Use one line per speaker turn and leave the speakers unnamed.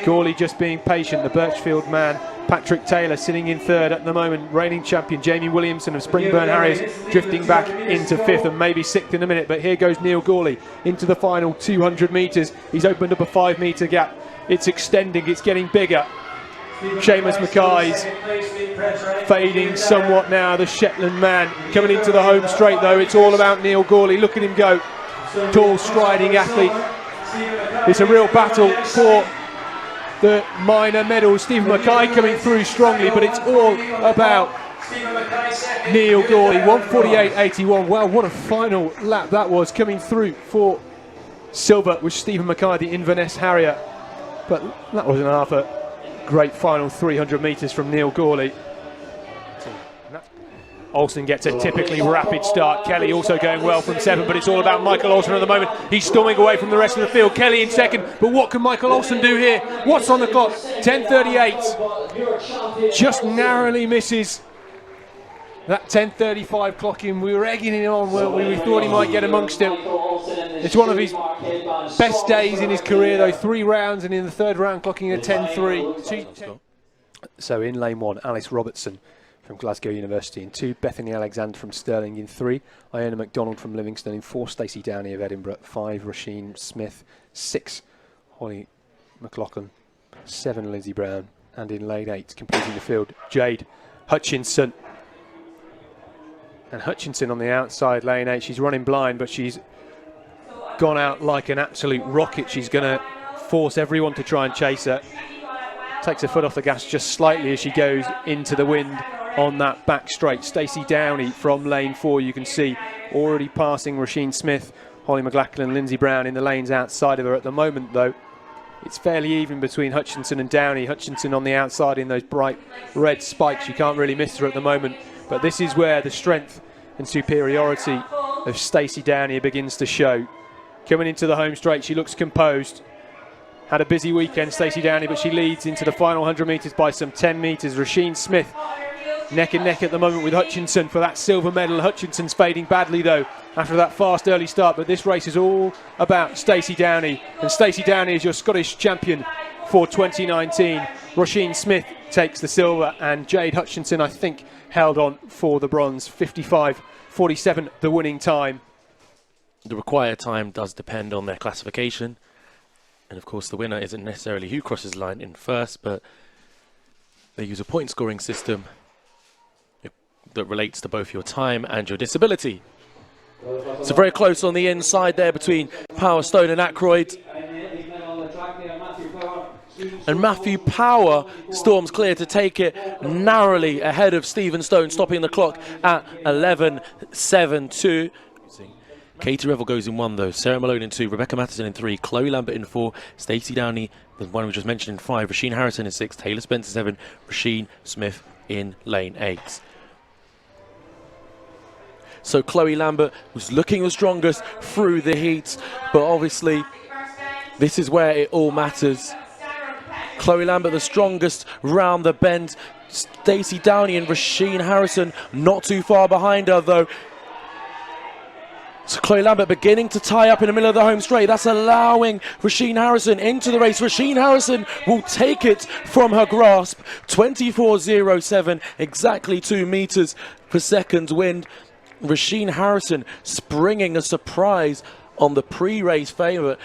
Gawley just being patient, the Birchfield man. Patrick Taylor sitting in third at the moment. Reigning champion Jamie Williamson of Springburn Harriers drifting back into fifth and maybe sixth in a minute. But here goes Neil Gawley into the final 200 metres. He's opened up a 5 metre gap. It's extending, it's getting bigger. Seamus Mackay's fading somewhat now, the Shetland man. Coming into the home straight though, it's all about Neil Gawley. Look at him go. Tall, striding athlete. It's a real battle for the minor medals. Stephen Mackay coming through strongly, but it's all about Neil Gawley. 1:48.81. Wow, what a final lap that was, coming through for silver with Stephen Mackay, the Inverness Harrier. But that wasn't half a great final 300 metres from Neil Gawley. Olsen gets a typically rapid start. Kelly also going well from 7, but it's all about Michael Olsen at the moment. He's storming away from the rest of the field. Kelly in second, but what can Michael Olsen do here? What's on the clock? 10:38. Just narrowly misses that 10:35 clock in. We were egging him on, weren't we? We thought he might get amongst it. It's one of his best days in his career though. 3 rounds, and in the 3rd round clocking at 10:3. So in lane 1, Alice Robertson from Glasgow University in 2, Bethany Alexander from Stirling in 3, Iona MacDonald from Livingston in 4, Stacey Downey of Edinburgh 5, Roisin Smith 6, Holly McLaughlin 7, Lindsay Brown, and in lane 8 completing the field, Jade Hutchinson. And Hutchinson on the outside lane 8, she's running blind, but she's gone out like an absolute rocket. She's going to force everyone to try and chase her. Takes her foot off the gas just slightly as she goes into the wind on that back straight. Stacey Downey from lane 4, you can see already passing Roisin Smith, Holly McLaughlin and Lindsay Brown in the lanes outside of her. At the moment though, it's fairly even between Hutchinson and Downey. Hutchinson on the outside in those bright red spikes. You can't really miss her at the moment, but this is where the strength and superiority of Stacey Downey begins to show. Coming into the home straight, she looks composed. Had a busy weekend, Stacey Downey, but she leads into the final 100 metres by some 10 metres. Roisin Smith neck and neck at the moment with Hutchinson for that silver medal. Hutchinson's fading badly though after that fast early start, but this race is all about Stacey Downey, and Stacey Downey is your Scottish champion for 2019. Roisin Smith takes the silver, and Jade Hutchinson I think held on for the bronze. 55:47 the winning time.
The required time does depend on their classification. And of course the winner isn't necessarily who crosses the line in first, but they use a point scoring system that relates to both your time and your disability. So very close on the inside there between Power, Stone and Ackroyd. And Matthew Power storms clear to take it narrowly ahead of Stephen Stone, stopping the clock at 11:72. Katie Revel goes in 1 though, Sarah Malone in 2, Rebecca Matheson in 3, Chloe Lambert in 4, Stacey Downey, the one we just mentioned, in 5, Roisin Harrison in 6, Taylor Spencer 7, Roisin Smith in lane 8. So Chloe Lambert was looking the strongest through the heat, but obviously this is where it all matters. Chloe Lambert the strongest round the bend. Stacey Downey and Roisin Harrison not too far behind her though. So Chloe Lambert beginning to tie up in the middle of the home straight. That's allowing Roisin Harrison into the race. Roisin Harrison will take it from her grasp. 24:07, exactly 2 meters per second wind. Roisin Harrison springing a surprise on the pre-race favourite.